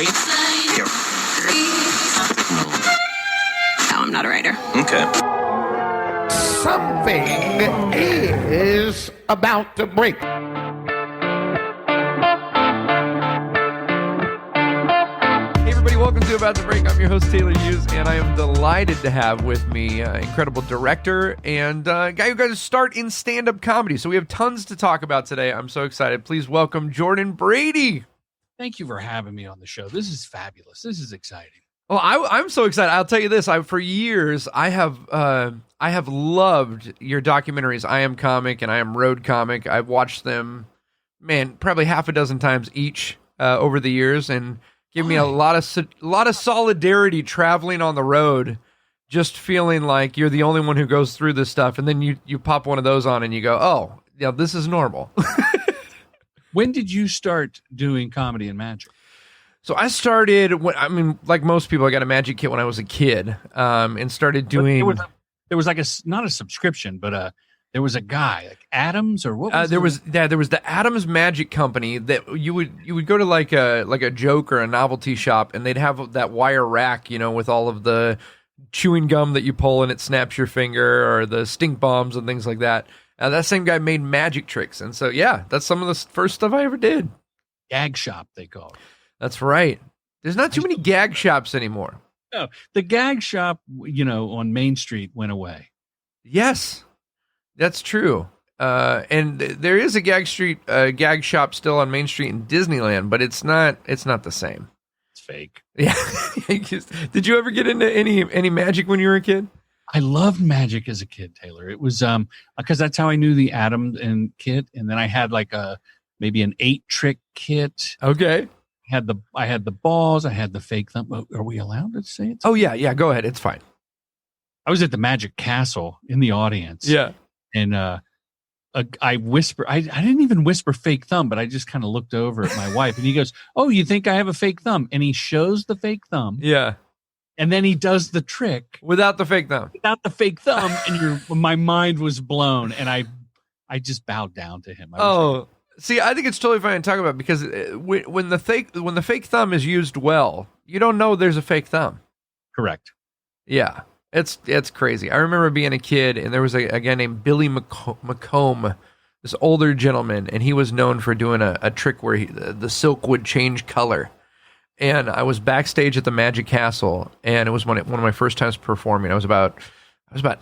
No, I'm not a writer. Okay. Something is about to break. Welcome to About to Break. I'm your host, Taylor Hughes, and I am delighted to have with me incredible director and guy who got to start in stand-up comedy. So we have tons to talk about today. I'm so excited. Please welcome Jordan Brady. Thank you for having me on the show. This is fabulous. This is exciting. Well, I'm so excited. I'll tell you this. For years, I have loved your documentaries, I Am Comic and I Am Road Comic. I've watched them, man, probably half a dozen times each over the years, and give me a lot of solidarity traveling on the road, just feeling like you're the only one who goes through this stuff. And then you pop one of those on and you go, oh, yeah, this is normal. When did you start doing comedy and magic? So I started, like most people, I got a magic kit when I was a kid, and started doing. There was like not a subscription, but there was a guy like Adams or what? There was the Adams Magic Company that you would go to like a joke or a novelty shop, and they'd have that wire rack, with all of the chewing gum that you pull and it snaps your finger, or the stink bombs and things like that. That same guy made magic tricks, and so yeah, that's some of the first stuff I ever did. Gag shop, they call it. That's right. There's not too many gag shops anymore. No, the gag shop, on Main Street went away. Yes. That's true. And there is a gag shop still on Main Street in Disneyland, but it's not the same. It's fake. Yeah. Did you ever get into any magic when you were a kid? I loved magic as a kid, Taylor. It was because that's how I knew the Adams and kit, and then I had like maybe an 8-trick kit. Okay. I had the balls, I had the fake thumb. Are we allowed to say it? Oh yeah, go ahead. It's fine. I was at the Magic Castle in the audience. Yeah. And I whisper. I didn't even whisper fake thumb, but I just kind of looked over at my wife, and he goes, "Oh, you think I have a fake thumb?" And he shows the fake thumb. Yeah. And then he does the trick without the fake thumb. And my mind was blown, and I just bowed down to him. See, I think it's totally fine to talk about, because when the fake thumb is used well, you don't know there's a fake thumb. Correct. Yeah. It's crazy. I remember being a kid, and there was a guy named Billy McComb, this older gentleman, and he was known for doing a trick where the silk would change color. And I was backstage at the Magic Castle, and it was one of my first times performing. I was about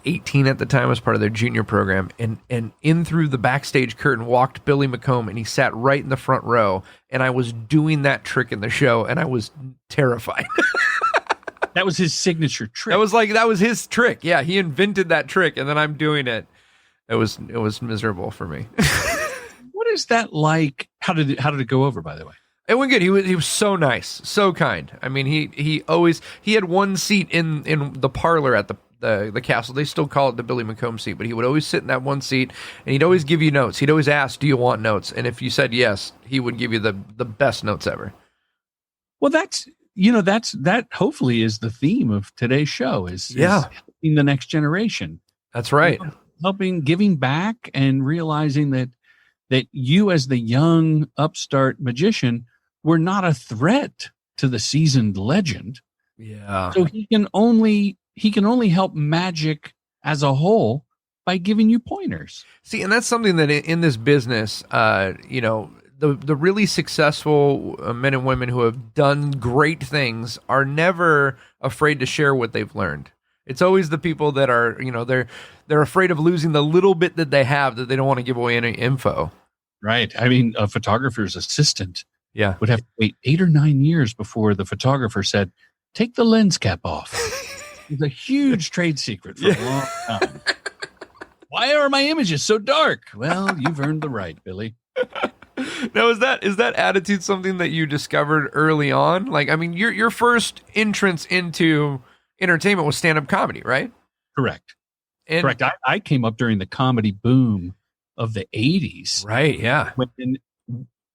18 at the time as part of their junior program, and in through the backstage curtain walked Billy McComb, and he sat right in the front row, and I was doing that trick in the show, and I was terrified. That was his signature trick. That was his trick. Yeah, he invented that trick, and then I'm doing it. It was miserable for me. What is that like? How did it go over, by the way? It went good. He was so nice, so kind. I mean, he had one seat in the parlor at the castle. They still call it the Billy McComb seat, but he would always sit in that one seat, and he'd always give you notes. He'd always ask, "Do you want notes?" And if you said yes, he would give you the best notes ever. Well, that hopefully is the theme of today's show is helping the next generation. That's right. Giving back, and realizing that you, as the young upstart magician, were not a threat to the seasoned legend. Yeah. So he can only help magic as a whole by giving you pointers. See, and that's something that in this business, the really successful men and women who have done great things are never afraid to share what they've learned. It's always the people that are, they're afraid of losing the little bit that they have, that they don't want to give away any info. Right. I mean, a photographer's assistant would have to wait 8 or 9 years before the photographer said, "Take the lens cap off." It's a huge trade secret for a long time. Why are my images so dark? Well, you've earned the right, Billy. Now, is that attitude something that you discovered early on? Like, I mean, your first entrance into entertainment was stand-up comedy, right? Correct. Correct. I came up during the comedy boom of the 80s. Right, yeah. When,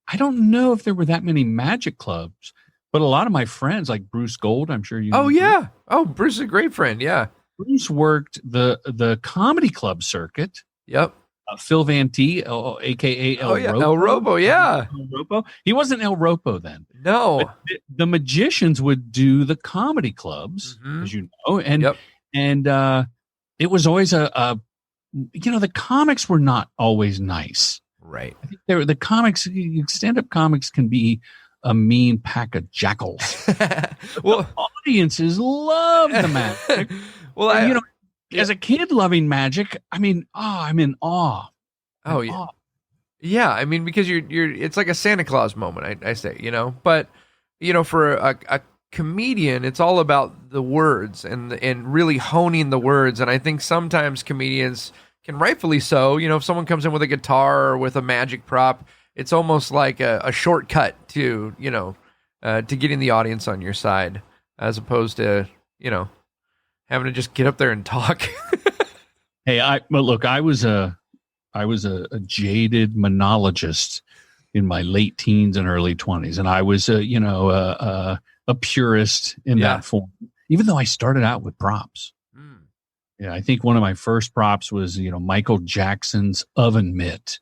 I don't know if there were that many magic clubs, but a lot of my friends, like Bruce Gold, I'm sure you know. Oh, yeah. Oh, Bruce is a great friend, yeah. Bruce worked the comedy club circuit. Yep. Phil Van T, aka El Ropo. El Ropo, yeah. El Ropo. He wasn't El Ropo then. No. But the magicians would do the comedy clubs, as you know, and it was always the comics were not always nice. Right. I think the comics, stand-up comics can be a mean pack of jackals. Well, the audiences love the magic. Well, as a kid loving magic, I mean, I'm in awe. Oh, yeah. Awe. Yeah, I mean, because you're it's like a Santa Claus moment, I say, but for a comedian, it's all about the words and really honing the words. And I think sometimes comedians can, rightfully so, if someone comes in with a guitar or with a magic prop, it's almost like a shortcut to getting the audience on your side, as opposed to, having to just get up there and talk. Hey, I was a jaded monologist in my late teens and early 20s, and I was a purist in that form, even though I started out with props. Yeah, I think one of my first props was, Michael Jackson's oven mitt.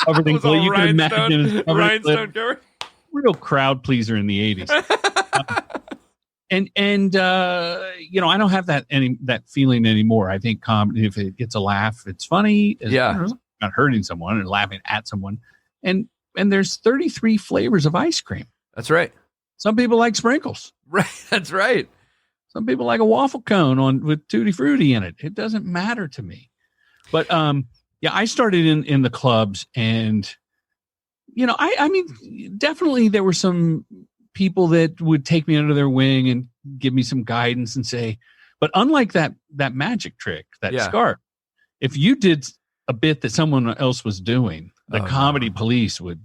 Everything you can imagine. Rhinestone cover. Real crowd pleaser in the 80s. I don't have that feeling anymore. I think comedy, if it gets a laugh, it's funny. Not hurting someone and laughing at someone. And there's 33 flavors of ice cream. That's right. Some people like sprinkles. Right. That's right. Some people like a waffle cone with Tutti Frutti in it. It doesn't matter to me. But I started in the clubs, and I mean, definitely there were some people that would take me under their wing and give me some guidance and say, but unlike that magic trick, that scarf, if you did a bit that someone else was doing, the comedy police would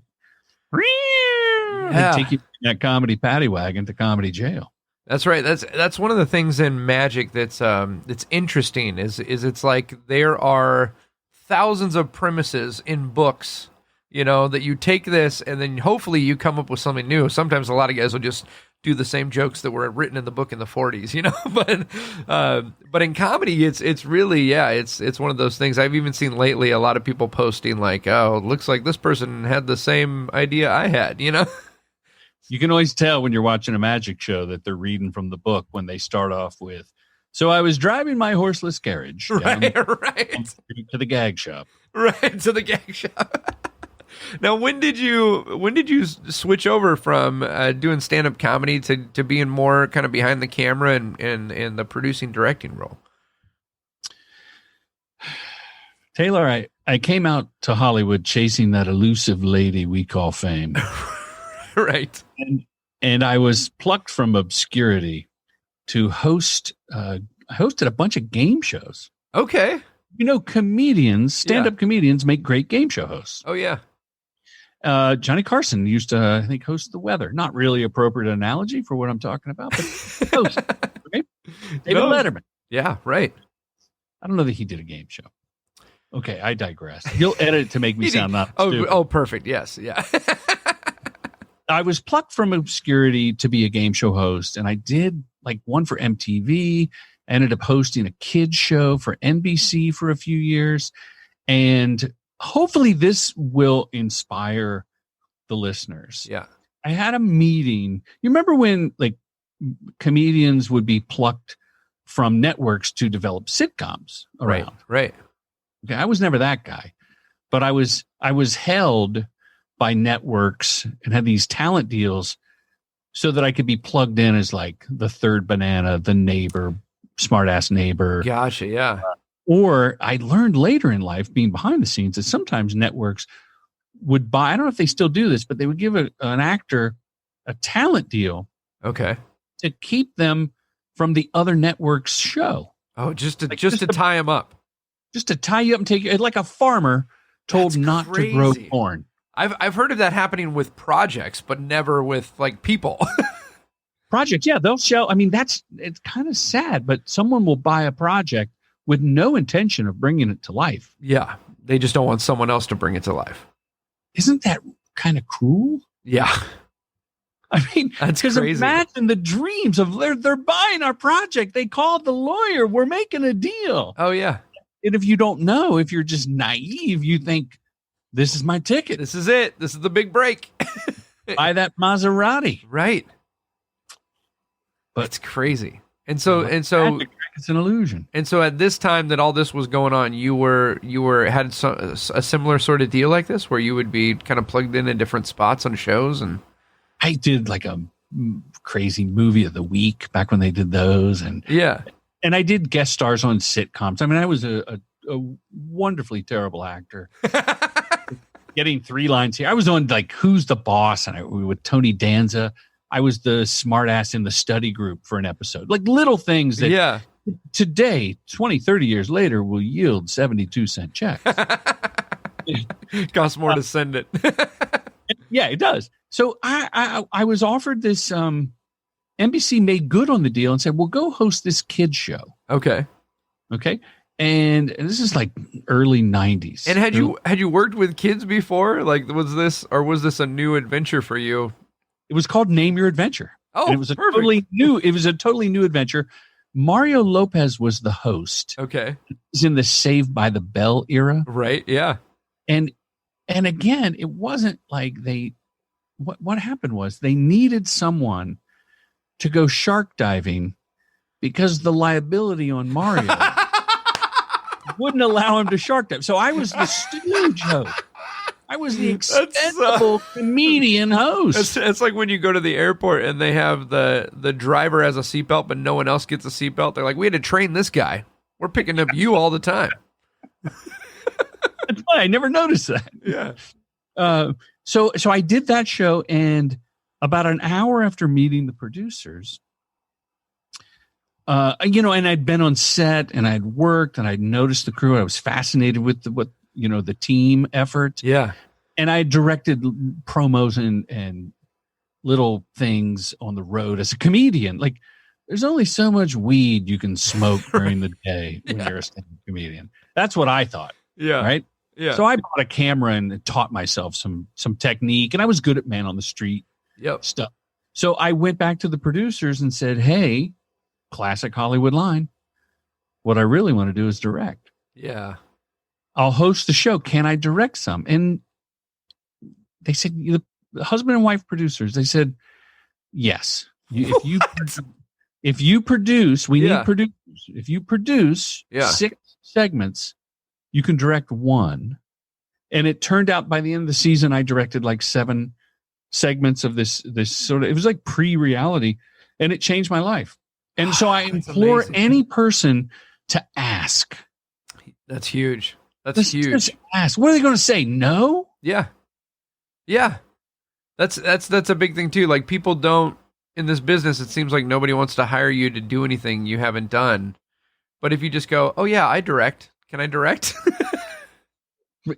take you in that comedy paddy wagon to comedy jail. That's right. That's one of the things in magic that's interesting is it's like there are thousands of premises in books, that you take this and then hopefully you come up with something new. Sometimes a lot of guys will just do the same jokes that were written in the book in the 40s, but in comedy, it's really, it's one of those things. I've even seen lately a lot of people posting like, oh, it looks like this person had the same idea I had, You can always tell when you're watching a magic show that they're reading from the book when they start off with, so I was driving my horseless carriage right. to the gag shop. Right, to the gag shop. Now, when did you switch over from doing stand-up comedy to being more kind of behind the camera and the producing, directing role? Taylor, I came out to Hollywood chasing that elusive lady we call fame. Right. And I was plucked from obscurity to host. I hosted a bunch of game shows. Okay. Comedians, stand-up comedians make great game show hosts. Oh, yeah. Johnny Carson used to, I think, host the weather. Not really appropriate analogy for what I'm talking about, but host. Okay? David Letterman. Yeah, right. I don't know that he did a game show. Okay, I digress. You'll edit it to make me sound not stupid. Oh, perfect. Yes, yeah. I was plucked from obscurity to be a game show host, and I did like one for MTV. I ended up hosting a kids show for NBC for a few years, and hopefully this will inspire the listeners. Yeah. I had a meeting. You remember when like comedians would be plucked from networks to develop sitcoms around? Right. Okay, I was never that guy, but I was held by networks and had these talent deals so that I could be plugged in as like the third banana, the neighbor, smart ass neighbor. Gotcha. Yeah. Or I learned later in life, being behind the scenes, that sometimes networks would buy, I don't know if they still do this, but they would give an actor a talent deal. Okay. To keep them from the other network's show. Oh, just to tie them up. Just to tie you up and take you, like a farmer told That's not crazy. to grow corn. I've heard of that happening with projects, but never with like people. Projects, yeah, they'll show. I mean, it's kind of sad, but someone will buy a project with no intention of bringing it to life. Yeah, they just don't want someone else to bring it to life. Isn't that kind of cruel? Yeah. I mean, that's crazy. Because imagine the dreams of they're buying our project. They called the lawyer. We're making a deal. Oh, yeah. And if you don't know, if you're just naive, you think this is my ticket. This is it. This is the big break. Buy that Maserati. Right. But it's crazy. And so it's an illusion. And so at this time that all this was going on, you had a similar sort of deal like this, where you would be kind of plugged in different spots on shows. And I did like a crazy movie of the week back when they did those, and I did guest stars on sitcoms. I mean, I was a wonderfully terrible actor. Getting 3 lines here. I was on like Who's the Boss, and with Tony Danza. I was the smart ass in the study group for an episode. Like little things that today, 20, 30 years later, will yield 72-cent checks. Costs more to send it. Yeah, it does. So I was offered this. NBC made good on the deal and said, well, go host this kids show. Okay. And this is like early 90s. And had you worked with kids before? Like, was this a new adventure for you? It was called Name Your Adventure. Oh, and it was a totally new adventure. Mario Lopez was the host. Okay. It was in the Saved by the Bell era. Right. Yeah. And again, it wasn't like what happened was they needed someone to go shark diving because the liability on Mario wouldn't allow him to shark dive. So I was the stooge host. I was the expendable comedian host. It's like when you go to the airport and they have the driver has a seatbelt, but no one else gets a seatbelt. They're like, we had to train this guy. We're picking up you all the time. That's why I never noticed that. Yeah. So I did that show, and about an hour after meeting the producers, and I'd been on set and I'd worked and I'd noticed the crew. I was fascinated with the team effort. Yeah. And I directed promos and little things on the road as a comedian. Like, there's only so much weed you can smoke during the day when you're a stand-up comedian. That's what I thought. Yeah. Right. Yeah. So I bought a camera and taught myself some technique, and I was good at man on the street stuff. So I went back to the producers and said, hey, classic Hollywood line, what I really want to do is direct. Yeah. I'll host the show. Can I direct some? And they said, the husband and wife producers, they said, yes. If you produce, we need producers. If you produce 6 segments, you can direct 1. And it turned out by the end of the season, I directed like 7 segments of this sort of, it was like pre-reality, and it changed my life. And so I implore any person to ask. That's huge. That's huge. Just ask. What are they going to say? No? Yeah. Yeah. That's a big thing too. Like, people don't, in this business, it seems like nobody wants to hire you to do anything you haven't done. But if you just go, oh yeah, I direct. Can I direct?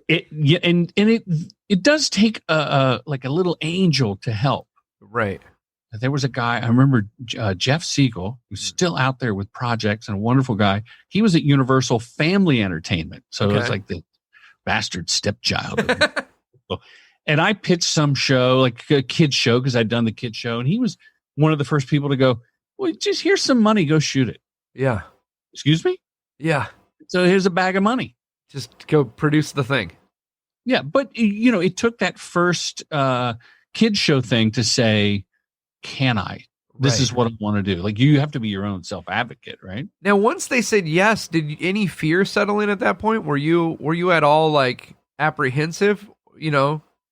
It does take a little angel to help. Right. There was a guy, I remember Jeff Siegel, who's still out there with projects and a wonderful guy. He was at Universal Family Entertainment. So it's like the bastard stepchild. And I pitched some show, like a kid's show, because I'd done the kid's show. And he was one of the first people to go, well, just here's some money, go shoot it. Yeah. Excuse me? Yeah. So here's a bag of money. Just go produce the thing. Yeah. But, it took that first kid's show thing to say, can I? This is what I want to do. Like, you have to be your own self-advocate, right? Now, once they said yes, did any fear settle in at that point? Were you at all like apprehensive?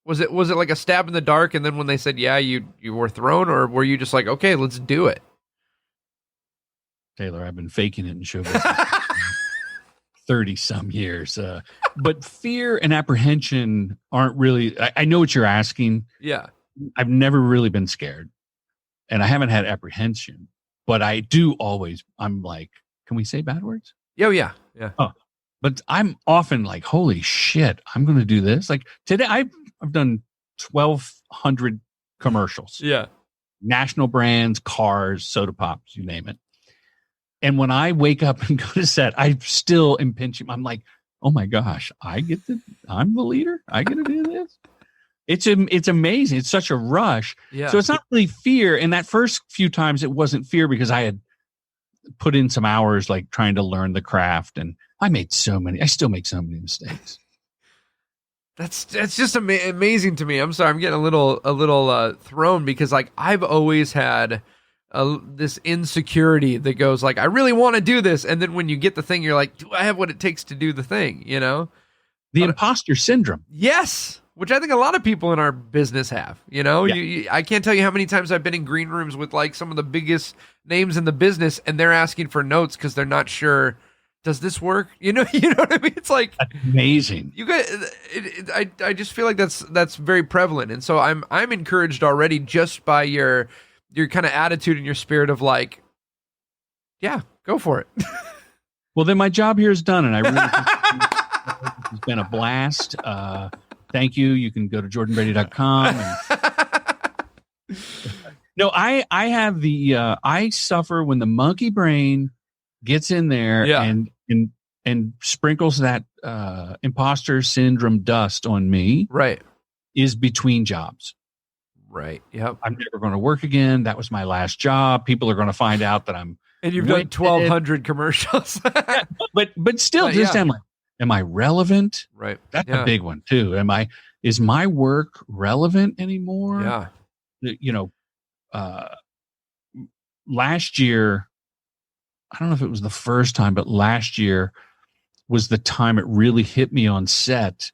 Was it like a stab in the dark, and then when they said yeah, you were thrown, or were you just like, okay, let's do it? Taylor, I've been faking it in show business 30 some years. But fear and apprehension aren't really, I know what you're asking. Yeah. I've never really been scared, and I haven't had apprehension, but I do always, I'm like, can we say bad words? Oh, yeah. Yeah. Oh, but I'm often like, holy shit, I'm going to do this. Like today, I've done 1,200 commercials. Yeah. National brands, cars, soda pops, you name it. And when I wake up and go to set, I still am pinching. I'm like, oh my gosh, I'm the leader. I get to do this. It's amazing. It's such a rush. Yeah. So it's not really fear. And that first few times it wasn't fear, because I had put in some hours, like trying to learn the craft. And I still make so many mistakes. That's just amazing to me. I'm sorry, I'm getting a little thrown because like I've always had this insecurity that goes like, I really want to do this, and then when you get the thing, you're like, do I have what it takes to do the thing? You know, the imposter syndrome. Yes, which I think a lot of people in our business have. You know, Yeah. I can't tell you how many times I've been in green rooms with like some of the biggest names in the business, and they're asking for notes because they're not sure. Does this work? You know what I mean? It's like That's amazing. You guys, I just feel like that's very prevalent, and so I'm encouraged already just by your kind of attitude and your spirit of like, yeah, go for it. Well, then my job here is done, and I really it's been a blast. Thank you. You can go to jordanbrady.com. No, I have I suffer when the monkey brain gets in there and sprinkles that imposter syndrome dust on me. Right. Is between jobs. Right. Yep. I'm never going to work again. That was my last job. People are going to find out that I'm. And you've done 1,200 commercials. Yeah, but still, am I relevant? Right. That's a big one too. Is my work relevant anymore? Yeah. You know, last year, I don't know if it was the first time, but last year was the time it really hit me on set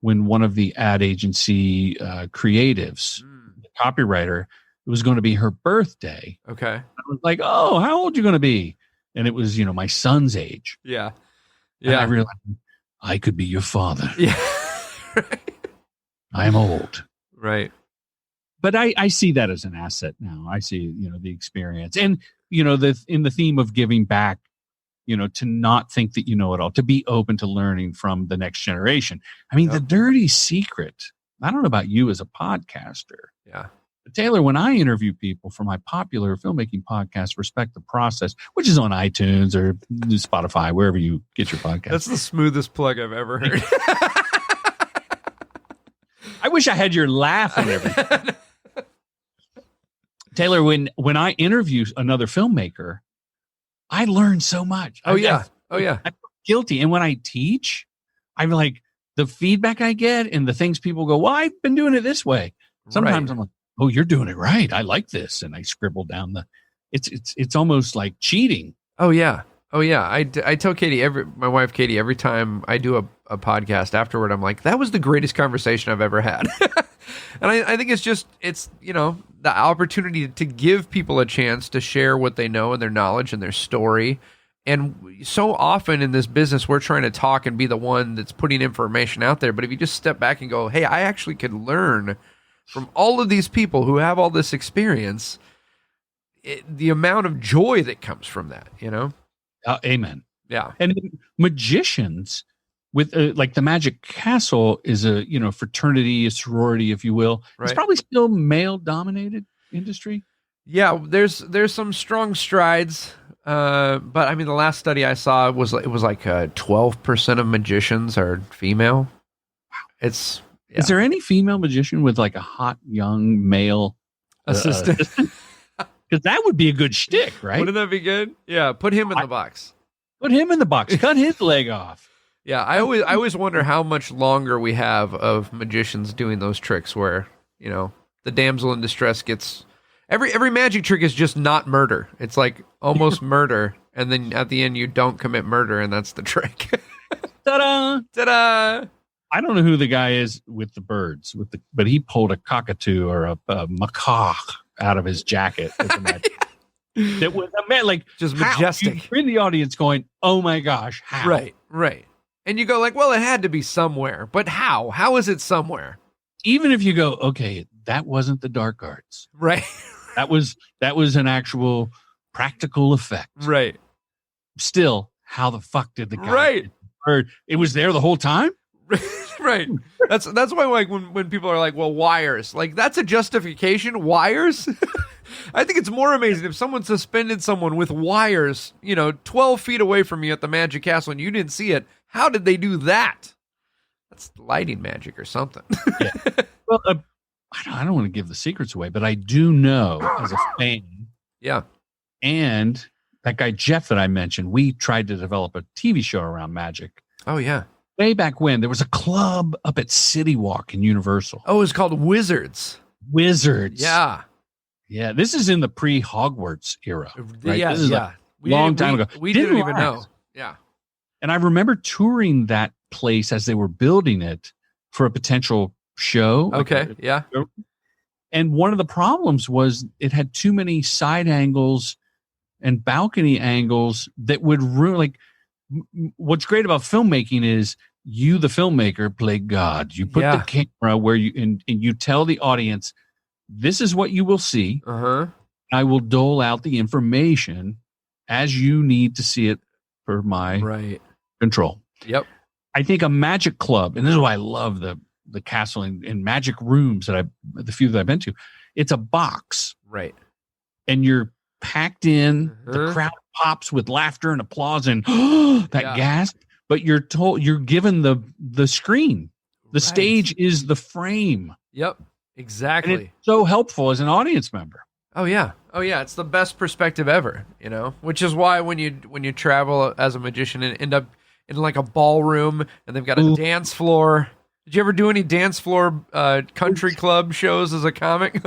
when one of the ad agency creatives, the copywriter, it was going to be her birthday. Okay. I was like, oh, how old are you going to be? And it was, my son's age. Yeah. And I realized I could be your father. Yeah. Right. I'm old. Right. But I see that as an asset now. I see, the experience. And, in the theme of giving back, to not think that you know it all, to be open to learning from the next generation. I mean, the dirty secret, I don't know about you as a podcaster. Yeah. But Taylor, when I interview people for my popular filmmaking podcast, Respect the Process, which is on iTunes or Spotify, wherever you get your podcast. That's the smoothest plug I've ever heard. I wish I had your laugh on everything. Taylor, when I interview another filmmaker, I learn so much. I feel guilty. And when I teach, I'm like, the feedback I get and the things people go, well, I've been doing it this way. Sometimes I'm like, oh, you're doing it right. I like this. And I scribble down it's almost like cheating. Oh yeah. I tell Katie, my wife, Katie, every time I do a podcast afterward, I'm like, that was the greatest conversation I've ever had. And I think it's the opportunity to give people a chance to share what they know and their knowledge and their story. And so often in this business, we're trying to talk and be the one that's putting information out there. But if you just step back and go, hey, I actually could learn from all of these people who have all this experience, the amount of joy that comes from that, Amen. Yeah. And magicians with like the Magic Castle is a, fraternity, a sorority, if you will. Right. It's probably still male dominated industry. Yeah. There's some strong strides. But I mean, the last study I saw was like 12% of magicians are female. Is there any female magician with like a hot young male assistant? Because that would be a good shtick, right? Wouldn't that be good? Yeah, put him in the box. Put him in the box. Cut his leg off. Yeah, I always wonder how much longer we have of magicians doing those tricks where, the damsel in distress gets every magic trick is just not murder. It's like almost murder, and then at the end you don't commit murder, and that's the trick. Ta-da! Ta-da! I don't know who the guy is with the birds, but he pulled a cockatoo or a macaw out of his jacket. That was like just majestic. You're in the audience going, "Oh my gosh, how?" Right. And you go like, "Well, it had to be somewhere, but how? How is it somewhere?" Even if you go, "Okay, that wasn't the dark arts." Right. that was an actual practical effect. Right. Still, how the fuck did the guy? Right. Or it was there the whole time. Right. That's why like when people are like, well, wires, like that's a justification. Wires. I think it's more amazing if someone suspended someone with wires, 12 feet away from you at the Magic Castle and you didn't see it. How did they do that? That's lighting magic or something. Yeah. Well, I don't want to give the secrets away, but I do know as a fan. Yeah. And that guy Jeff that I mentioned, we tried to develop a TV show around magic. Oh, yeah. Way back when. There was a club up at City Walk in Universal. Oh, it was called Wizards. Wizards. Yeah. Yeah, this is in the pre-Hogwarts era. Right? Yeah, this is yeah. Long time ago. We didn't even know. Yeah. And I remember touring that place as they were building it for a potential show. Okay, yeah. And one of the problems was it had too many side angles and balcony angles that would ruin. Like, what's great about filmmaking is you, the filmmaker, play God. You put the camera where you and you tell the audience, this is what you will see. I will dole out the information as you need to see it for my control. Yep. I think a magic club, and this is why I love the castle and magic rooms the few that I've been to, it's a box. Right. And you're packed in, the crowd pops with laughter and applause and that gasp, but you're given the screen. The stage is the frame. Yep. Exactly. And it's so helpful as an audience member. Oh yeah. It's the best perspective ever, which is why when you travel as a magician and end up in like a ballroom and they've got a dance floor. Did you ever do any dance floor country club shows as a comic?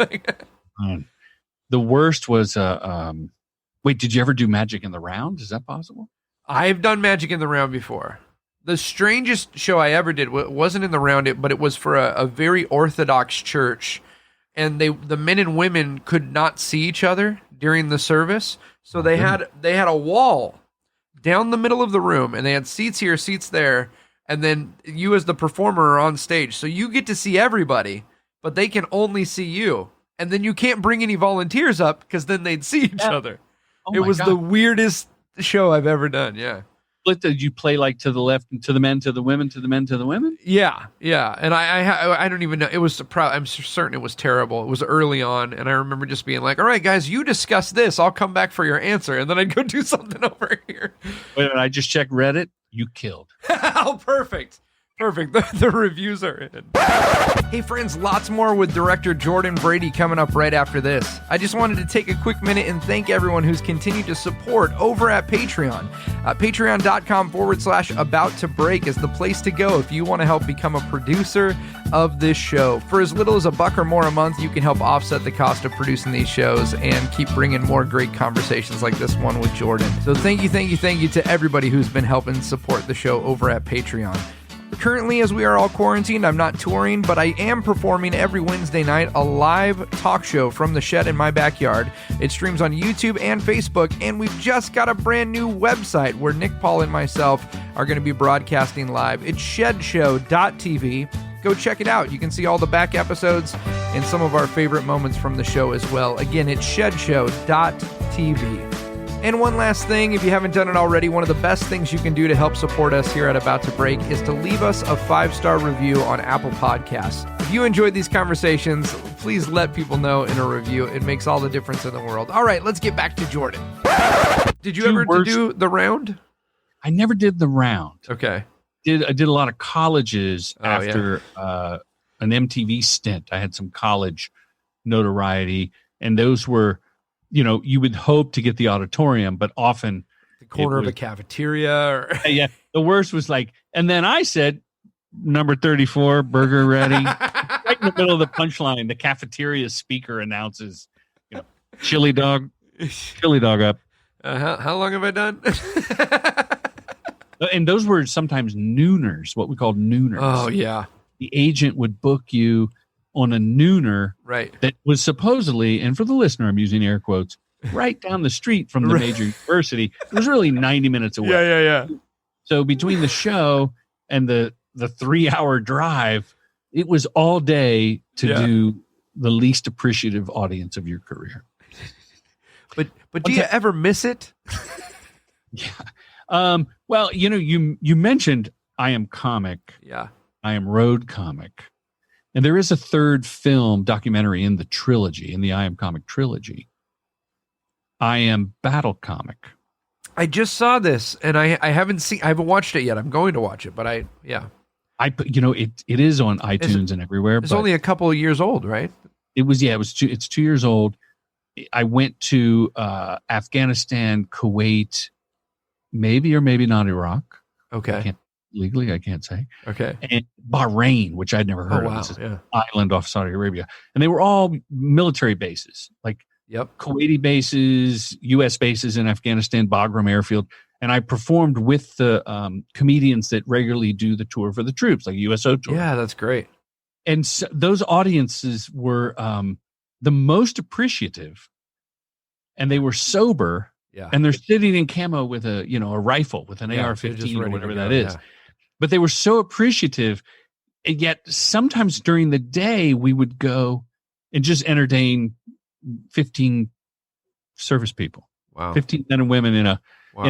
The worst was wait, did you ever do Magic in the Round? Is that possible? I've done Magic in the Round before. The strangest show I ever did wasn't in the round, but it was for a very Orthodox church, and the men and women could not see each other during the service, so they had a wall down the middle of the room, and they had seats here, seats there, and then you as the performer are on stage, so you get to see everybody, but they can only see you, and then you can't bring any volunteers up because then they'd see each other. It was the weirdest show I've ever done. Yeah. Did you play like to the left and to the men, to the women, to the men, to the women? Yeah. And I don't even know. It was I'm certain it was terrible. It was early on, and I remember just being like, "All right, guys, you discuss this. I'll come back for your answer," and then I'd go do something over here. Wait, I just checked Reddit. You killed. Oh, perfect. The reviews are in. Hey friends, lots more with Director Jordan Brady coming up right after this. I just wanted to take a quick minute and thank everyone who's continued to support over at Patreon. Patreon.com/About to Break is the place to go if you want to help become a producer of this show. For as little as $1 or more a month, you can help offset the cost of producing these shows and keep bringing more great conversations like this one with Jordan. So thank you to everybody who's been helping support the show over at Patreon. Currently, as we are all quarantined, I'm not touring, but I am performing every Wednesday night a live talk show from the shed in my backyard. It streams on YouTube and Facebook, and we've just got a brand new website where Nick, Paul, and myself are going to be broadcasting live. It's shedshow.tv. Go check it out. You can see all the back episodes and some of our favorite moments from the show as well. Again, it's shedshow.tv. And one last thing, if you haven't done it already, one of the best things you can do to help support us here at About to Break is to leave us a 5-star review on Apple Podcasts. If you enjoyed these conversations, please let people know in a review. It makes all the difference in the world. All right, let's get back to Jordan. Did you ever do the round? I never did the round. Okay. I did a lot of colleges after an MTV stint. I had some college notoriety, and those were, you would hope to get the auditorium, but often the corner of a cafeteria. Yeah. The worst was like, and then I said, number 34, burger ready. Right in the middle of the punchline, the cafeteria speaker announces, chili dog up. How long have I done? And those were sometimes nooners, what we called nooners. Oh, yeah. The agent would book you on a nooner, right? That was supposedly, and for the listener, I'm using air quotes, right down the street from the major university. It was really 90 minutes away. Yeah. So between the show and the 3-hour drive, it was all day to do the least appreciative audience of your career. But do you ever miss it? Yeah. Well, you mentioned I am comic. Yeah. I am road comic. And there is a third film documentary in the trilogy, in the I Am Comic trilogy. I Am Battle Comic. I just saw this, and I haven't watched it yet. I'm going to watch it, but it is on iTunes and everywhere. It's only a couple of years old, right? It's 2 years old. I went to Afghanistan, Kuwait, maybe or maybe not Iraq. Okay. I can't say. Okay. And Bahrain, which I'd never heard of. Wow. It's an island off Saudi Arabia. And they were all military bases, like Kuwaiti bases, U.S. bases in Afghanistan, Bagram Airfield. And I performed with the comedians that regularly do the tour for the troops, like USO tour. Yeah, that's great. And so those audiences were the most appreciative, and they were sober. Yeah. And they're sitting in camo with a rifle, with an AR-15 or whatever that is. Yeah. But they were so appreciative. And yet sometimes during the day we would go and just entertain 15 service people. Wow. 15 men and women in a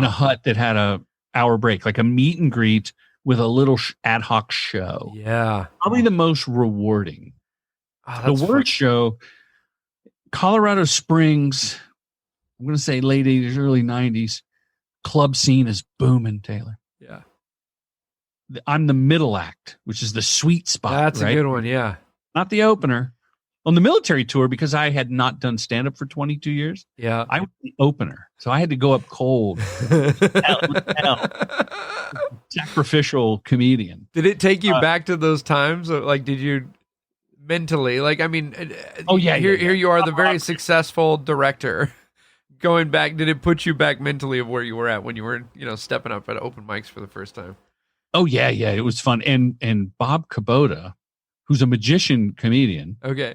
hut that had a hour break, like a meet and greet with a little ad hoc show. Yeah. Probably the most rewarding. Oh, the worst show, Colorado Springs, I'm going to say late 80s, early 90s, club scene is booming, Taylor. Yeah. I'm the middle act, which is the sweet spot. That's a good one, yeah. Not the opener. On the military tour, because I had not done stand-up for 22 years, I was the opener. So I had to go up cold. Sacrificial comedian. Did it take you back to those times? Like, did you mentally, like, I mean, here you are, the very successful director. Going back, did it put you back mentally of where you were at when you were, stepping up at open mics for the first time? Oh, yeah, it was fun. And Bob Kubota, who's a magician comedian. Okay.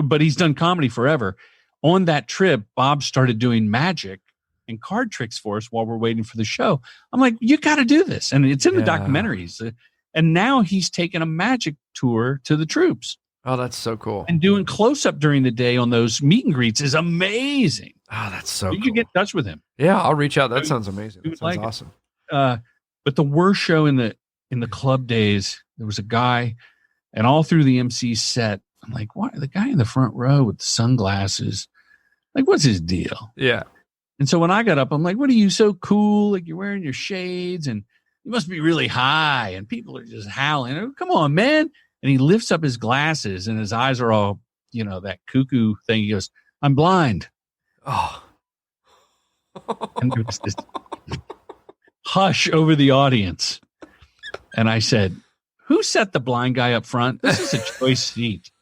But he's done comedy forever. On that trip, Bob started doing magic and card tricks for us while we're waiting for the show. I'm like, you got to do this. And it's in the documentaries. And now he's taking a magic tour to the troops. Oh, that's so cool. And doing close-up during the day on those meet and greets is amazing. Oh, that's so cool. You can get in touch with him. Yeah, I'll reach out. That sounds amazing. That sounds awesome. But the worst show in the club days, there was a guy, and all through the MC set, I'm like, what? The guy in the front row with the sunglasses, like, what's his deal? Yeah. And so when I got up, I'm like, what are you, so cool? Like, you're wearing your shades and you must be really high. And people are just howling. Oh, come on, man. And he lifts up his glasses and his eyes are all, that cuckoo thing. He goes, I'm blind. Oh. And there was this hush over the audience. And I said, who set the blind guy up front? This is a choice seat.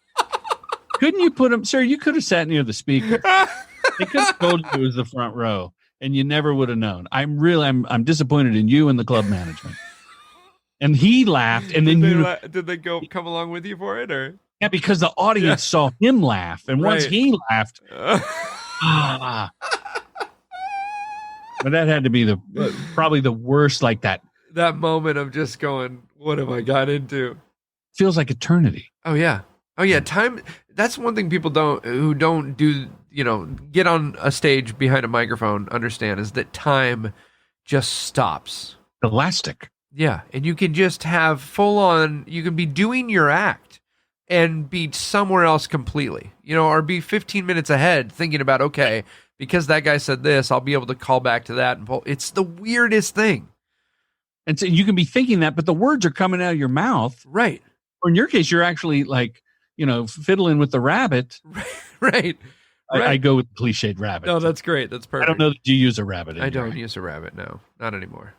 Couldn't you put him, sir? You could have sat near the speaker. They could have told you it was the front row, and you never would have known. I'm disappointed in you and the club management. And he laughed, and then did they come along with you for it, or? Yeah, because the audience saw him laugh, and once he laughed, but that had to be probably the worst, like that. That moment of just going, what have I got into? Feels like eternity. Oh yeah. Time. That's one thing people who don't do, get on a stage behind a microphone understand is that time just stops. Elastic. Yeah. And you can just have full on, you can be doing your act and be somewhere else completely, or be 15 minutes ahead thinking about, okay, because that guy said this, I'll be able to call back to that. And it's the weirdest thing. And so you can be thinking that, but the words are coming out of your mouth. Right. Or in your case, you're actually like, fiddling with the rabbit. Right. I go with the cliched rabbit. No, that's great. That's perfect. I don't know that you use a rabbit. I don't use a rabbit. No, not anymore.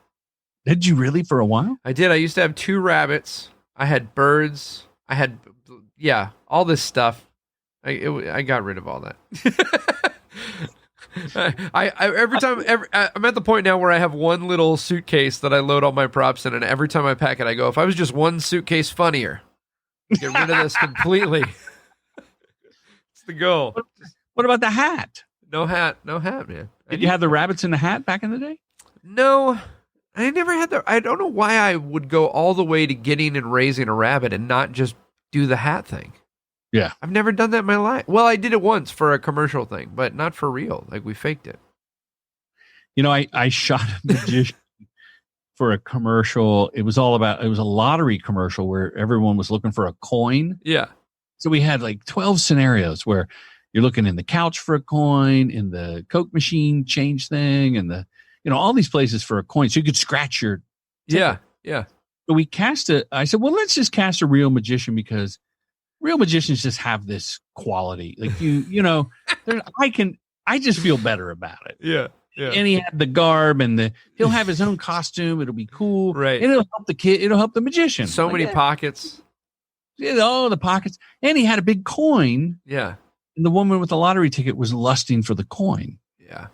Did you really for a while? I did. I used to have 2 rabbits. I had birds. I had, all this stuff. I got rid of all that. I'm at the point now where I have one little suitcase that I load all my props in, and every time I pack it, I go, if I was just one suitcase funnier, get rid of this completely. It's the goal. What about the hat? No hat, man. Did you have the rabbits in the hat back in the day? No, I never had I don't know why I would go all the way to getting and raising a rabbit and not just do the hat thing. Yeah. I've never done that in my life. Well, I did it once for a commercial thing, but not for real. Like, we faked it. I shot a magician for a commercial. It was a lottery commercial where everyone was looking for a coin. Yeah. So we had like 12 scenarios where you're looking in the couch for a coin, in the Coke machine change thing, and all these places for a coin. So you could scratch your ticket. Yeah. So I said, well, let's just cast a real magician because real magicians just have this quality. Like I just feel better about it. Yeah. Yeah. And he had the garb and he'll have his own costume. It'll be cool. Right. And it'll help the kid. It'll help the magician. So many pockets. The pockets. And he had a big coin. Yeah. And the woman with the lottery ticket was lusting for the coin. Yeah.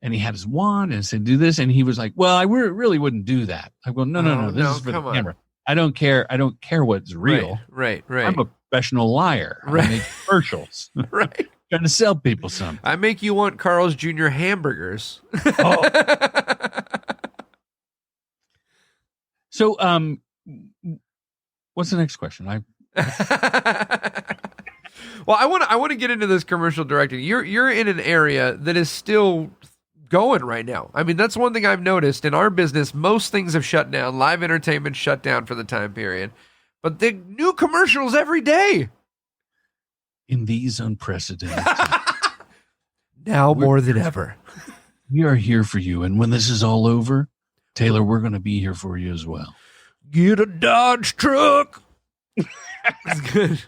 And he had his wand and said, do this. And he was like, well, I really wouldn't do that. I go, no. This is for the camera. I don't care. I don't care what's real. Right. I'm a professional liar. Right. I make commercials. Right. Trying to sell people something. I make you want Carl's Jr. hamburgers. Oh. So, what's the next question? Well, I want to get into this commercial directing. You're in an area that is still going right now. I mean, that's one thing I've noticed in our business. Most things have shut down. Live entertainment shut down for the time period, but the new commercials every day. In these unprecedented times, now more than ever, we are here for you. And when this is all over, Taylor, we're going to be here for you as well. Get a Dodge truck. That's good.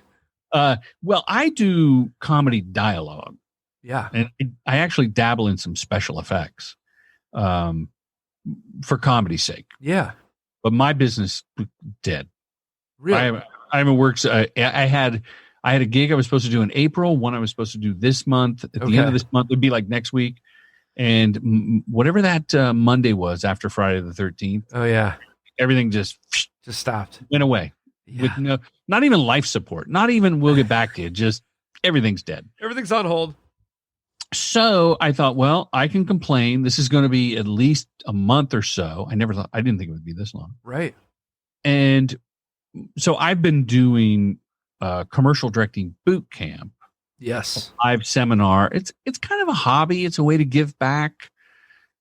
Well, I do comedy dialogue. Yeah. And I actually dabble in some special effects for comedy's sake. Yeah. But my business dead. Really? I'm a works. I had a gig I was supposed to do in April, one I was supposed to do this month. At the end of this month, it would be like next week. And whatever that Monday was after Friday the 13th. Oh, yeah. Everything just stopped. Went away. Yeah. With not even life support. Not even we'll get back to you. Just everything's dead. Everything's on hold. So I thought, well, I can complain. This is going to be at least a month or so. I didn't think it would be this long. Right. And so I've been doing commercial directing boot camp. Yes. Live seminar. It's kind of a hobby. It's a way to give back.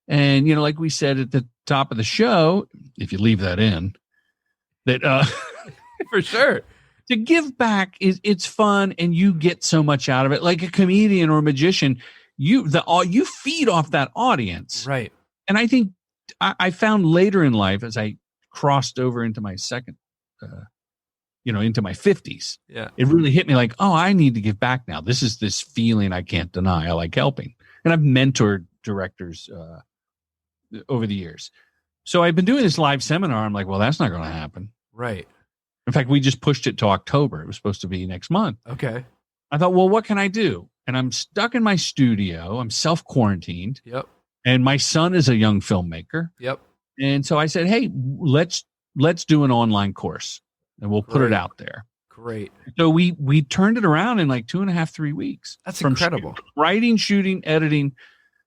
And, like we said at the top of the show, if you leave that in, that for sure. To give back it's fun and you get so much out of it. Like a comedian or a magician, you feed off that audience. Right. And I think I found later in life as I crossed over into my second into my 50s. Yeah. It really hit me like, oh, I need to give back now. This is this feeling I can't deny. I like helping. And I've mentored directors over the years. So I've been doing this live seminar. I'm like, well, that's not going to happen. Right. In fact, we just pushed it to October. It was supposed to be next month. Okay. I thought, well, what can I do? And I'm stuck in my studio. I'm self-quarantined. Yep. And my son is a young filmmaker. Yep. And so I said, hey, let's do an online course and we'll put it out there. Great. So we turned it around in like 2.5, 3 weeks. That's incredible. Writing, shooting, editing,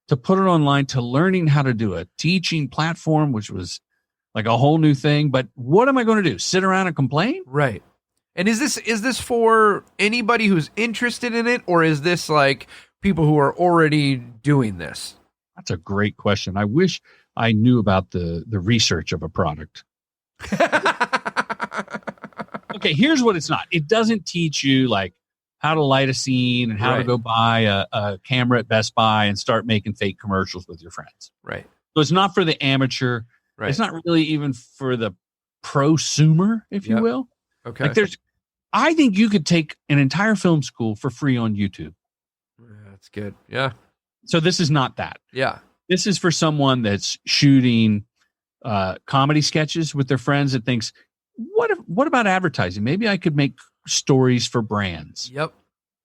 to put it online, to learning how to do a teaching platform, which was like a whole new thing. But what am I going to do? Sit around and complain? Right. And is this for anybody who's interested in it, or is this like people who are already doing this? That's a great question. I wish I knew about the research of a product. Okay, here's what it's not. It doesn't teach you like how to light a scene and how to go buy a camera at Best Buy and start making fake commercials with your friends. Right. So it's not for the amateur. Right. It's not really even for the prosumer, if you will. Okay. Like I think you could take an entire film school for free on YouTube. That's good. Yeah. So this is not that. Yeah. This is for someone that's shooting comedy sketches with their friends that thinks, what about advertising? Maybe I could make stories for brands. Yep.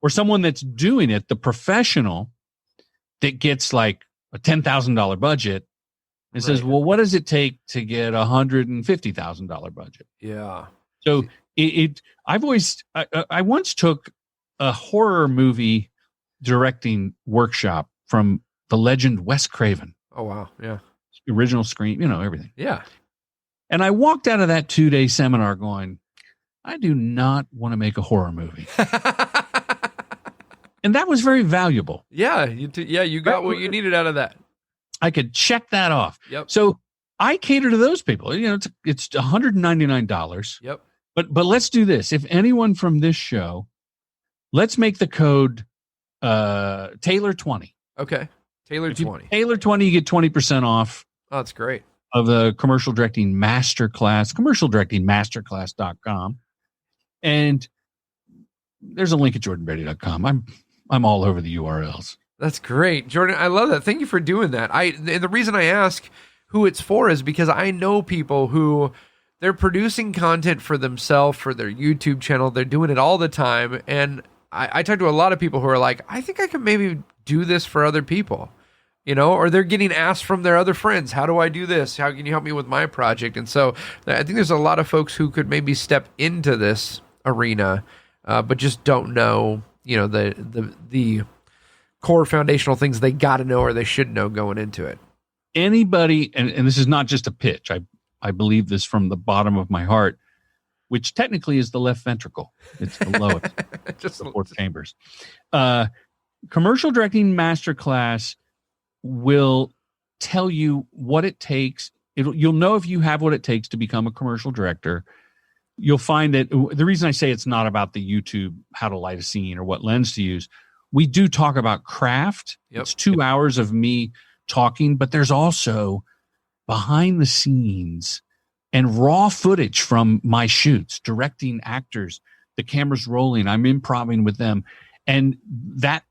Or someone that's doing it, the professional that gets like a $10,000 budget and says, well, what does it take to get $150,000 budget? Yeah. So I once took a horror movie directing workshop from the legend Wes Craven. Oh, wow. Yeah. Original Scream, everything. Yeah. And I walked out of that 2-day seminar going, I do not want to make a horror movie. And that was very valuable. Yeah. You got what you needed out of that. I could check that off. Yep. So I cater to those people. It's $199. Yep. But let's do this. If anyone from this show, let's make the code Taylor 20. Okay. Taylor 20. Taylor 20, you get 20% off. Oh, that's great. Of the commercial directing masterclass, commercialdirectingmasterclass.com. And there's a link at jordanbrady.com. I'm all over the URLs. That's great, Jordan. I love that. Thank you for doing that. And the reason I ask who it's for is because I know people who they're producing content for themselves, for their YouTube channel. They're doing it all the time. And I talk to a lot of people who are like, I think I can maybe do this for other people, or they're getting asked from their other friends, how do I do this? How can you help me with my project? And so I think there's a lot of folks who could maybe step into this arena, but just don't know, the core foundational things they got to know or they should know going into it. Anybody, and this is not just a pitch, I believe this from the bottom of my heart, which technically is the left ventricle. It's the lowest, just the fourth chambers. Commercial directing masterclass will tell you what it takes. You'll know if you have what it takes to become a commercial director. You'll find that the reason I say it's not about the YouTube, how to light a scene or what lens to use, we do talk about craft. Yep. It's 2 hours of me talking, but there's also behind the scenes and raw footage from my shoots, directing actors, the camera's rolling, I'm improvising with them. And that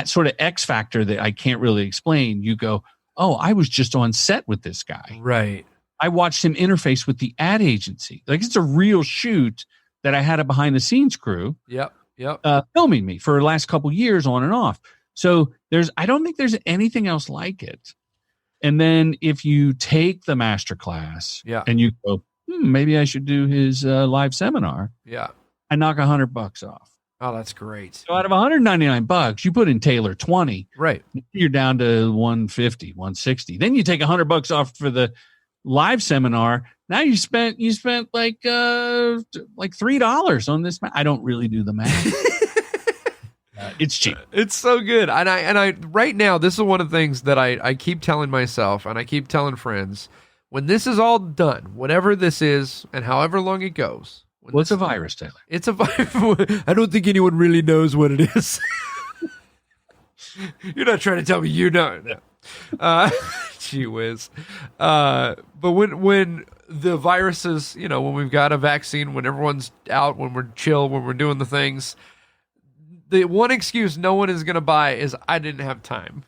sort of X factor that I can't really explain, you go, oh, I was just on set with this guy. Right. I watched him interface with the ad agency. Like, it's a real shoot that I had a behind the scenes crew. Yep. Filming me for the last couple years on and off. So I don't think there's anything else like it. And then if you take the master class and you go, maybe I should do his live seminar. Yeah. I knock $100 off. Oh, that's great. So out of $199, you put in Taylor 20. Right. You're down to 150, 160. Then you take $100 off for the live seminar. Now you spent like $3 on this. I don't really do the math. It's cheap. It's so good. And I right now, this is one of the things that I keep telling myself and I keep telling friends, when this is all done, whatever this is and however long it goes. What's a virus, Taylor? It's a virus. I don't think anyone really knows what it is. You're not trying to tell me you know. No. Gee whiz. But when the viruses, when we've got a vaccine, when everyone's out, when we're chill, when we're doing the things, the one excuse no one is going to buy is I didn't have time.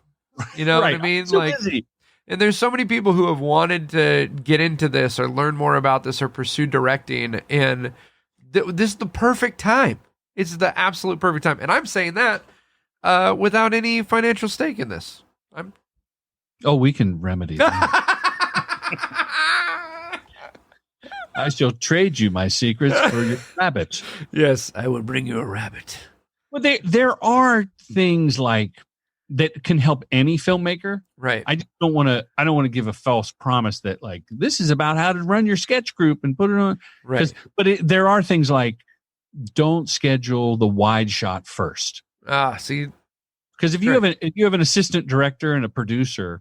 You know right. what I mean? I'm so busy. And there's so many people who have wanted to get into this or learn more about this or pursue directing. And this is the perfect time. It's the absolute perfect time. And I'm saying that without any financial stake in this. We can remedy that. I shall trade you my secrets for your rabbit. Yes, I will bring you a rabbit. Well, there are things like that can help any filmmaker. Right. I don't want to give a false promise that like this is about how to run your sketch group and put it on. Right. But there are things like don't schedule the wide shot first. See. Because if you have an assistant director and a producer,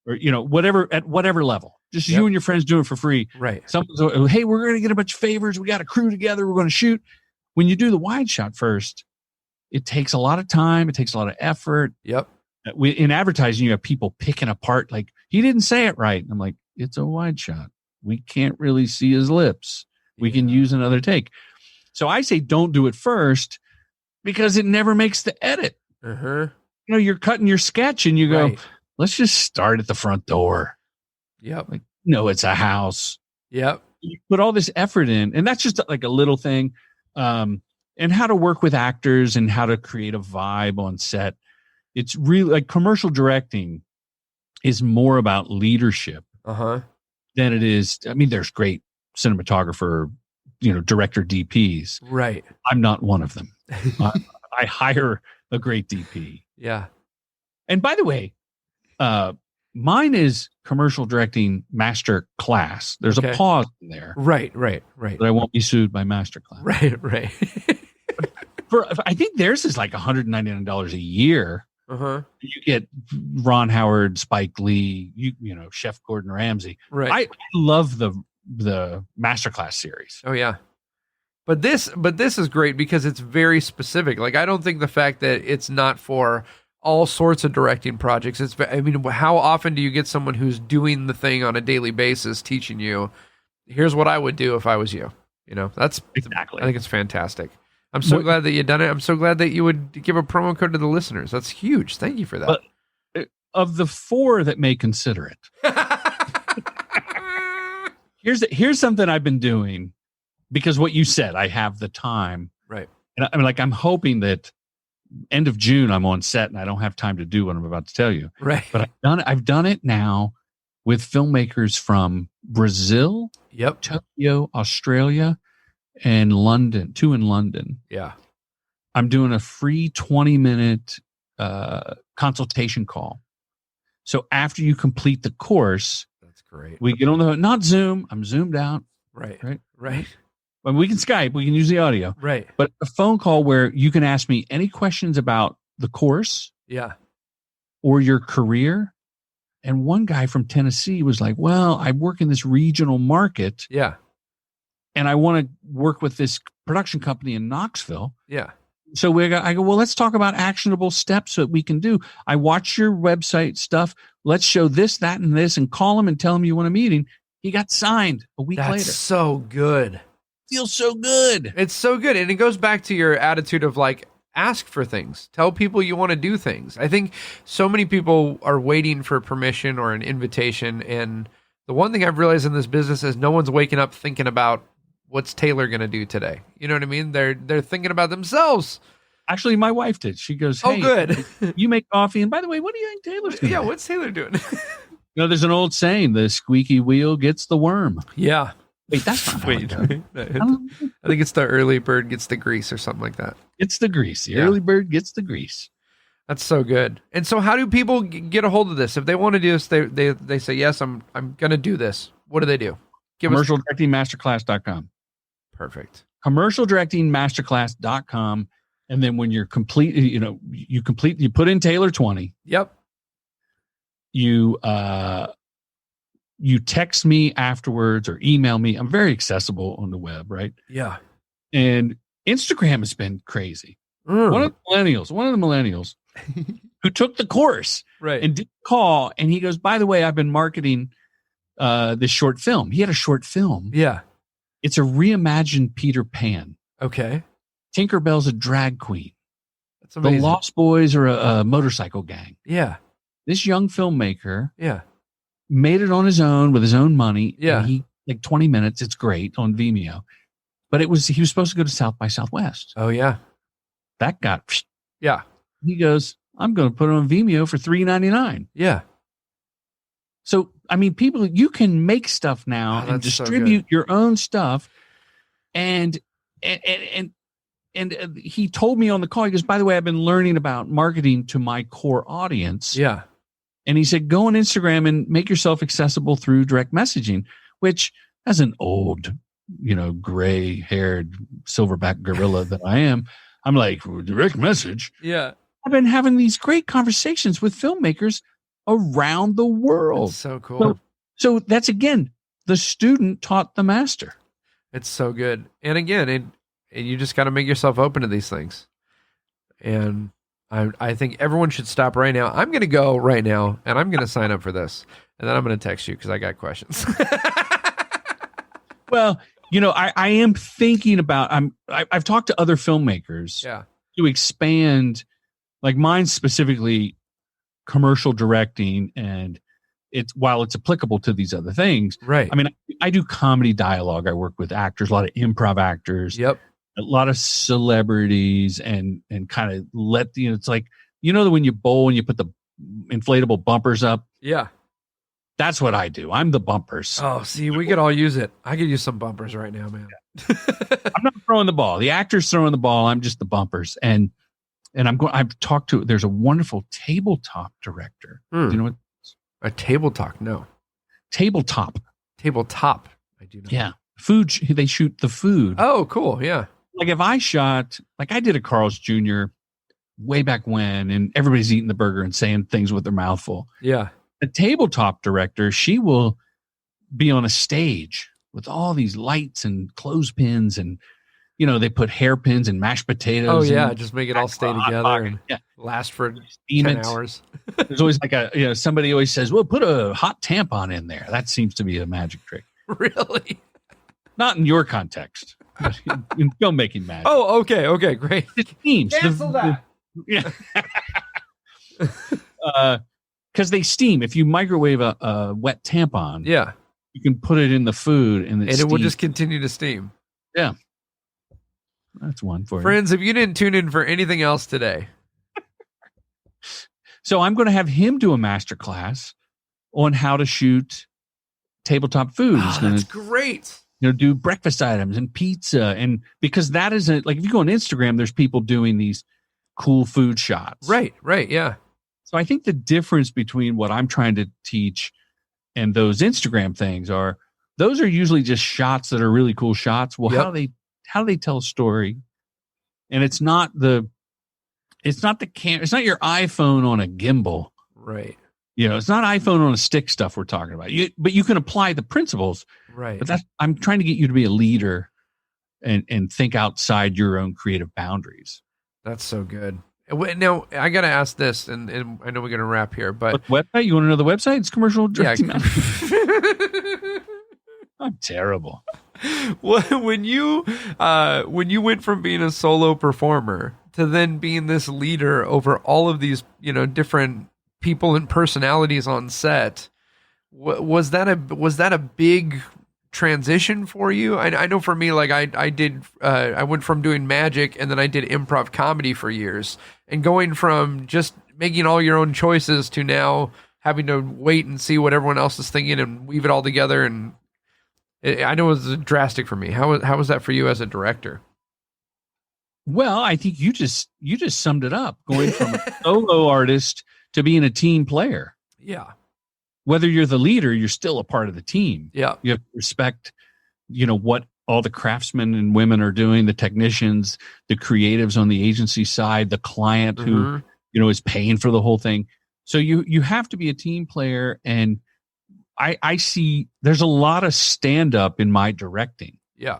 or whatever at whatever level, just you and your friends do it for free. Right. Someone's, hey, we're going to get a bunch of favors. We got a crew together. We're going to shoot. When you do the wide shot first, it takes a lot of time. It takes a lot of effort. Yep. In advertising, you have people picking apart, like, he didn't say it right. I'm like, it's a wide shot. We can't really see his lips. We can use another take. So I say don't do it first because it never makes the edit. Uh-huh. You're cutting your sketch and you go, let's just start at the front door. Yep. Like, it's a house. Yep. You put all this effort in, and that's just like a little thing. And how to work with actors and how to create a vibe on set. It's really like commercial directing is more about leadership than it is. I mean, there's great cinematographer, director DPs. Right. I'm not one of them. I hire a great DP. Yeah. And by the way, mine is commercial directing master class. There's a pause in there. Right. But I won't be sued by master class. Right. I think theirs is like $199 a year. Uh-huh. You get Ron Howard, Spike Lee, Chef Gordon Ramsay. Right. I love the masterclass series. Oh yeah. But this is great because it's very specific. Like, I don't think the fact that it's not for all sorts of directing projects. How often do you get someone who's doing the thing on a daily basis teaching you, here's what I would do if I was you? That's exactly. I think it's fantastic. I'm so glad that you done it. I'm so glad that you would give a promo code to the listeners. That's huge. Thank you for that. But of the 4 that may consider it, here's something I've been doing, because what you said, I have the time. Right. And I'm hoping that end of June I'm on set and I don't have time to do what I'm about to tell you. Right. But I've done it now with filmmakers from Brazil, Tokyo, Australia, and London, 2 in London. Yeah. I'm doing a free 20-minute consultation call. So after you complete the course, that's great. We get on the not Zoom. I'm zoomed out. Right. But we can Skype. We can use the audio. Right. But a phone call where you can ask me any questions about the course. Yeah. Or your career. And one guy from Tennessee was like, well, I work in this regional market. Yeah. And I want to work with this production company in Knoxville. Yeah. So I go, well, let's talk about actionable steps that we can do. I watch your website stuff. Let's show this, that, and this, and call him and tell him you want a meeting. He got signed a week later. That's so good. Feels so good. It's so good. And it goes back to your attitude of like, ask for things. Tell people you want to do things. I think so many people are waiting for permission or an invitation. And the one thing I've realized in this business is no one's waking up thinking about what's Taylor going to do today. You know what I mean? They're thinking about themselves. Actually, my wife did. She goes, hey, good. You make coffee. And by the way, what do you think Taylor's doing? Yeah, what's Taylor doing? There's an old saying, the squeaky wheel gets the worm. Yeah. Wait, that's not Wait. I think it's the early bird gets the grease or something like that. It's the grease. The early bird gets the grease. That's so good. And so how do people get a hold of this? If they want to do this, they say, yes, I'm going to do this. What do they do? CommercialDirectingMasterclass.com. Perfect. CommercialDirectingMasterclass.com. And then when you're complete, you put in Taylor 20. Yep. You text me afterwards or email me. I'm very accessible on the web, right? Yeah. And Instagram has been crazy. One of the millennials who took the course and did call, and he goes, by the way, I've been marketing this short film. He had a short film. Yeah. It's a reimagined Peter Pan. Okay. Tinkerbell's a drag queen. That's amazing. The Lost Boys are a motorcycle gang. Yeah. This young filmmaker made it on his own with his own money. Yeah. He 20 minutes. It's great on Vimeo. But he was supposed to go to South by Southwest. Oh, yeah. That got. Yeah. He goes, I'm going to put it on Vimeo for $3.99. Yeah. So, I mean, people, you can make stuff now and distribute your own stuff. And he told me on the call, he goes, by the way, I've been learning about marketing to my core audience. Yeah. And he said, go on Instagram and make yourself accessible through direct messaging, which as an old, gray haired silverback gorilla that I am, I'm like, direct message. Yeah. I've been having these great conversations with filmmakers around the world. That's so cool. So that's, again, the student taught the master. It's so good. And again, you just got to make yourself open to these things. And I think everyone should stop right now. I'm going to go right now, and I'm going to sign up for this. And then I'm going to text you because I got questions. Well, I am thinking about, I've talked to other filmmakers to expand, like mine specifically, commercial directing, and while it's applicable to these other things. Right. I mean, I do comedy dialogue. I work with actors, a lot of improv actors. Yep. A lot of celebrities, and kind of it's like, when you bowl and you put the inflatable bumpers up. Yeah. That's what I do. I'm the bumpers. Oh, see, we could all use it. I could use some bumpers right now, man. I'm not throwing the ball. The actor's throwing the ball. I'm just the bumpers. And I've talked to, there's a wonderful tabletop director. Do you know what? A tabletop? No. Tabletop. I do know. Yeah. Food. They shoot the food. Oh, cool. Yeah. Like if I shot, like I did a Carl's Jr. way back when, and everybody's eating the burger and saying things with their mouth full. Yeah. A tabletop director, she will be on a stage with all these lights and clothespins, and they put hairpins and mashed potatoes. Oh yeah, just make it all stay together and last for 10 hours. There's always like somebody always says, well, put a hot tampon in there. That seems to be a magic trick. Really? Not in your context. Filmmaking magic. Oh, okay, great. It steams. Cancel that. Yeah. Because they steam. If you microwave a wet tampon, yeah, you can put it in the food and it will just continue to steam. Yeah. That's one for Friends, if you didn't tune in for anything else today. So I'm going to have him do a master class on how to shoot tabletop food. Oh, that's great. Do breakfast items and pizza. And because that isn't like, if you go on Instagram, there's people doing these cool food shots. Right. Yeah. So I think the difference between what I'm trying to teach and those Instagram things are, those are usually just shots that are really cool shots. Well, how do they tell a story? And it's not your iPhone on a gimbal. Right. It's not iPhone on a stick stuff we're talking about. But you can apply the principles. Right. But I'm trying to get you to be a leader and think outside your own creative boundaries. That's so good. Now, I got to ask this, and I know we're going to wrap here, but... What website? You want to know the website? It's commercial directing. Yeah. I'm terrible. When you went from being a solo performer to then being this leader over all of these, different people and personalities on set, was that a big transition for you? I know for me, like I went from doing magic and then I did improv comedy for years, and going from just making all your own choices to now having to wait and see what everyone else is thinking and weave it all together. And I know it was drastic for me. How was that for you as a director? Well, I think you just summed it up, going from a solo artist to being a team player. Yeah. Whether you're the leader, you're still a part of the team. Yeah. You have to respect, what all the craftsmen and women are doing, the technicians, the creatives on the agency side, the client who, is paying for the whole thing. So you have to be a team player. And I see there's a lot of stand up in my directing. Yeah.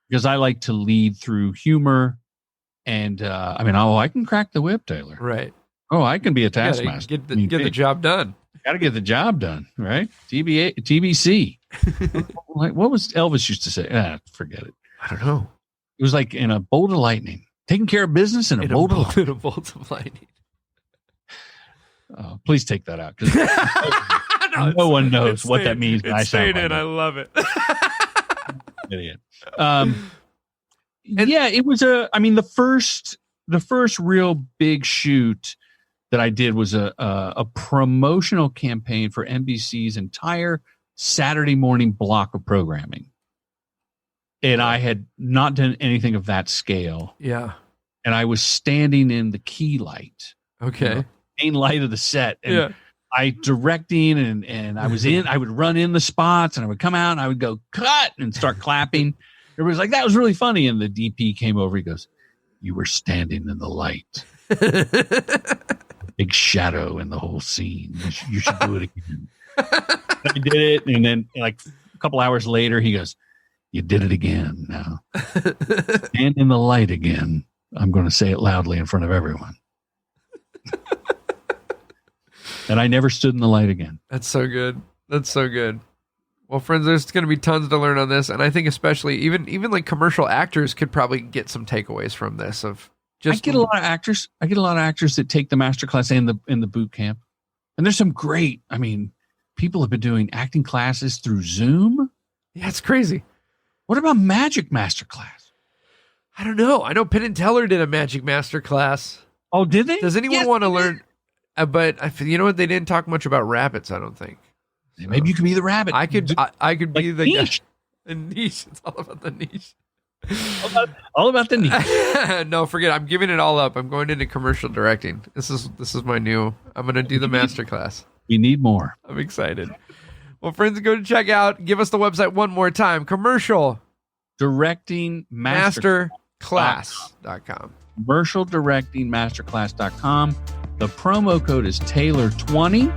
Because I like to lead through humor. And I can crack the whip, Taylor. Right. Oh, I can be a taskmaster. Get the job done. Got to get the job done, right? TBC. Like, what was Elvis used to say? Forget it. I don't know. It was like in a bolt of lightning. Taking care of business in a bolt of lightning. Please take that out, because no one knows what that means. It's staying in. I love it. Idiot. It was the first real big shoot that I did was a promotional campaign for NBC's entire Saturday morning block of programming. And I had not done anything of that scale. Yeah. And I was standing in the key light. Okay. Main light of the set. And I directing and I would run in the spots and I would come out and I would go cut and start clapping. Everybody's like, that was really funny. And the DP came over. He goes, "You were standing in the light." Big shadow in the whole scene. You should do it again. I did it. And then like a couple hours later, he goes, "You did it again now. Stand in the light again. I'm going to say it loudly in front of everyone." And I never stood in the light again. That's so good. Well, friends, there's going to be tons to learn on this. And I think especially even like commercial actors could probably get some takeaways from this. I get a lot of actors that take the masterclass in the boot camp. And there's some great, people have been doing acting classes through Zoom. Yeah, it's crazy. What about magic masterclass? I don't know. I know Penn and Teller did a magic masterclass. Oh, did they? Does anyone want to learn? But you know what? They didn't talk much about rabbits, I don't think. So maybe you could be the rabbit. I could be the niche. The niche. It's all about the niche. All about the niche. No, forget it. I'm giving it all up. I'm going into commercial directing. This is my new. I'm going to do the masterclass. We need more. I'm excited. Well, friends, go to check out. Give us the website one more time. Commercial Directing Masterclass.com. Commercial Directing Masterclass.com. The promo code is Taylor20,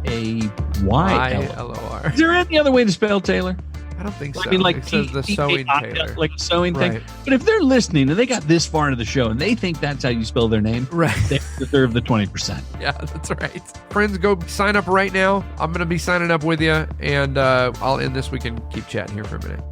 TAYLOR. Is there any other way to spell Taylor? I don't think so. It says the sewing Taylor. Like a sewing thing. But if they're listening and they got this far into the show and they think that's how you spell their name, right, they deserve the 20%. Yeah, that's right. Friends, go sign up right now. I'm going to be signing up with you, and I'll end this. We can keep chatting here for a minute.